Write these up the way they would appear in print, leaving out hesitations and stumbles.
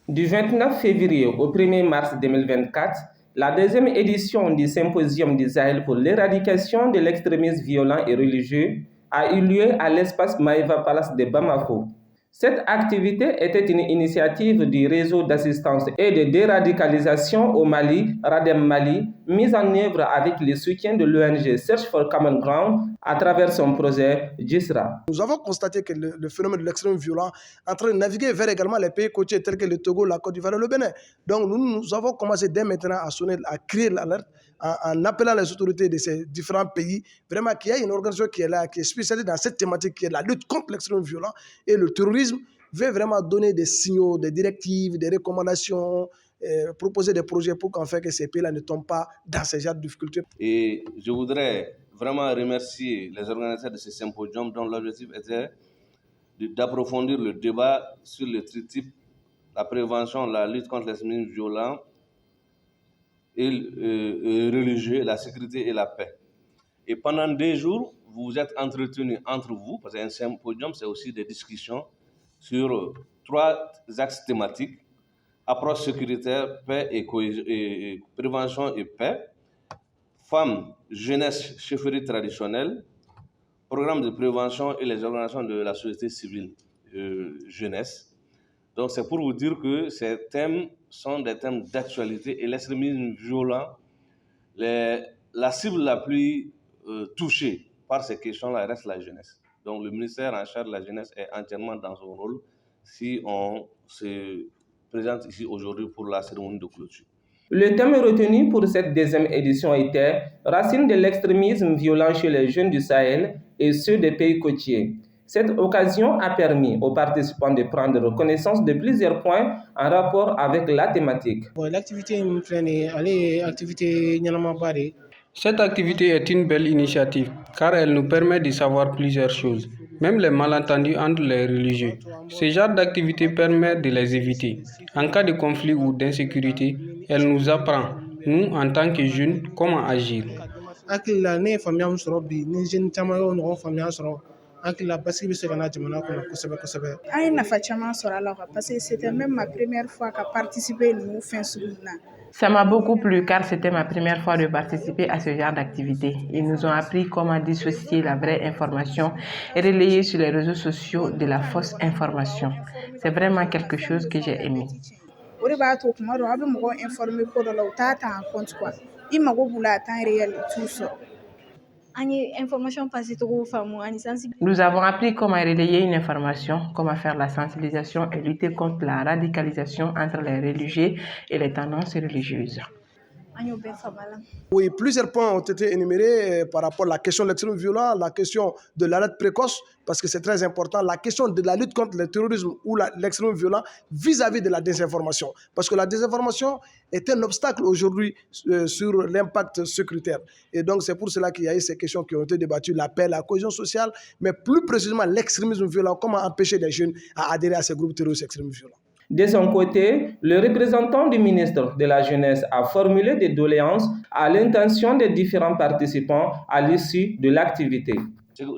Du 29 février au 1er mars 2024, la deuxième édition du Symposium du Sahel pour l'éradication de l'extrémisme violent et religieux a eu lieu à l'espace Maïva Palace de Bamako. Cette activité était une initiative du réseau d'assistance et de déradicalisation au Mali, RADEM Mali, mise en œuvre avec le soutien de l'ONG Search for Common Ground à travers son projet GISRA. Nous avons constaté que le phénomène de l'extrême violent est en train de naviguer vers également les pays côtiers tels que le Togo, la Côte d'Ivoire et le Bénin. Donc nous avons commencé dès maintenant à sonner, à crier l'alerte en appelant les autorités de ces différents pays, vraiment qu'il y a une organisation qui est là, qui est spécialisée dans cette thématique, qui est la lutte contre l'extrême violent et le terrorisme, veut vraiment donner des signaux, des directives, des recommandations, proposer des projets pour qu'en fait que ces pays-là ne tombent pas dans ces genres de difficultés. Et je voudrais vraiment remercier les organisateurs de ce symposium dont l'objectif était d'approfondir le débat sur le tritype, la prévention, la lutte contre l'extrémisme violent et religieux, la sécurité et la paix. Et pendant 2 jours, vous vous êtes entretenus entre vous, parce qu'un symposium, c'est aussi des discussions sur 3 axes thématiques: approche sécuritaire, paix et prévention et paix, femmes, jeunesse, chefferie traditionnelle, programme de prévention et les organisations de la société civile jeunesse. Donc c'est pour vous dire que ces thèmes sont des thèmes d'actualité et l'extrémisme violent, la cible la plus touchée par ces questions-là reste la jeunesse. Donc le ministère en charge de la jeunesse est entièrement dans son rôle si on se présente ici aujourd'hui pour la cérémonie de clôture. Le thème retenu pour cette deuxième édition était « Racines de l'extrémisme violent chez les jeunes du Sahel et ceux des pays côtiers ». Cette occasion a permis aux participants de prendre connaissance de plusieurs points en rapport avec la thématique. Cette activité est une belle initiative car elle nous permet de savoir plusieurs choses, même les malentendus entre les religieux. Ce genre d'activité permet de les éviter. En cas de conflit ou d'insécurité, elle nous apprend, nous en tant que jeunes, comment agir. C'était même ma première fois à participer à fin Ça m'a beaucoup plu car c'était ma première fois de participer à ce genre d'activité. Ils nous ont appris comment dissocier la vraie information et relayer sur les réseaux sociaux de la fausse information. C'est vraiment quelque chose que j'ai aimé. Nous avons appris comment relayer une information, comment faire la sensibilisation et lutter contre la radicalisation entre les religieux et les tendances religieuses. Oui, plusieurs points ont été énumérés par rapport à la question de l'extrême violent, la question de l'alerte précoce, parce que c'est très important, la question de la lutte contre le terrorisme ou l'extrême violent vis-à-vis de la désinformation. Parce que la désinformation est un obstacle aujourd'hui sur l'impact sécuritaire. Et donc c'est pour cela qu'il y a eu ces questions qui ont été débattues, la paix, la cohésion sociale, mais plus précisément l'extrémisme violent, comment empêcher les jeunes à adhérer à ces groupes terroristes extrêmes violents. De son côté, le représentant du ministre de la Jeunesse a formulé des doléances à l'intention des différents participants à l'issue de l'activité.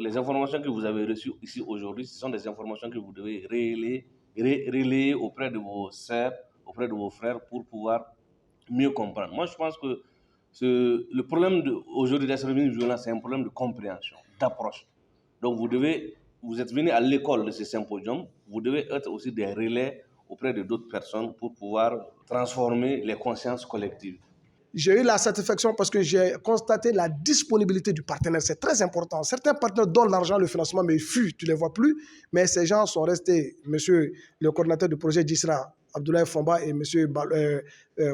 Les informations que vous avez reçues ici aujourd'hui, ce sont des informations que vous devez relayer auprès de vos sœurs, auprès de vos frères pour pouvoir mieux comprendre. Moi, je pense que le problème aujourd'hui d'extrémisme violent, c'est un problème de compréhension, d'approche. Donc, vous êtes venus à l'école de ce symposium, vous devez être aussi des relais auprès de d'autres personnes pour pouvoir transformer les consciences collectives. J'ai eu la satisfaction parce que j'ai constaté la disponibilité du partenaire. C'est très important. Certains partenaires donnent l'argent, le financement, mais ils fuient, tu ne les vois plus. Mais ces gens sont restés, monsieur le coordinateur du projet GISRA, Abdoulaye Fomba, et monsieur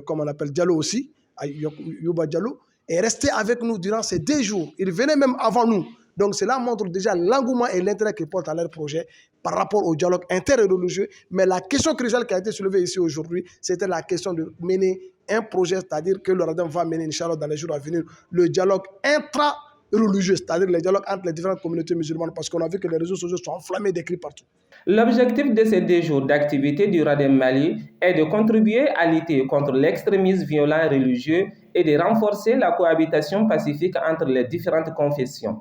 comment on appelle, Diallo aussi, Yuba Diallo, est resté avec nous durant ces 2 jours. Ils venaient même avant nous. Donc cela montre déjà l'engouement et l'intérêt qu'ils portent à leur projet par rapport au dialogue interreligieux. Mais la question cruciale qui a été soulevée ici aujourd'hui, c'était la question de mener un projet, c'est-à-dire que le RADEM va mener, Inch'Allah, dans les jours à venir, le dialogue intra-religieux, c'est-à-dire le dialogue entre les différentes communautés musulmanes, parce qu'on a vu que les réseaux sociaux sont enflammés d'écrits partout. L'objectif de ces 2 jours d'activité du RADEM Mali est de contribuer à lutter contre l'extrémisme violent religieux et de renforcer la cohabitation pacifique entre les différentes confessions.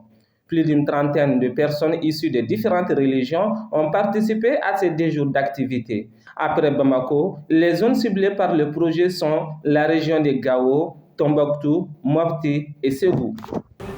Plus d'une trentaine de personnes issues de différentes religions ont participé à ces 2 jours d'activité. Après Bamako, les zones ciblées par le projet sont la région de Gao, Tombouctou, Mopti et Ségou.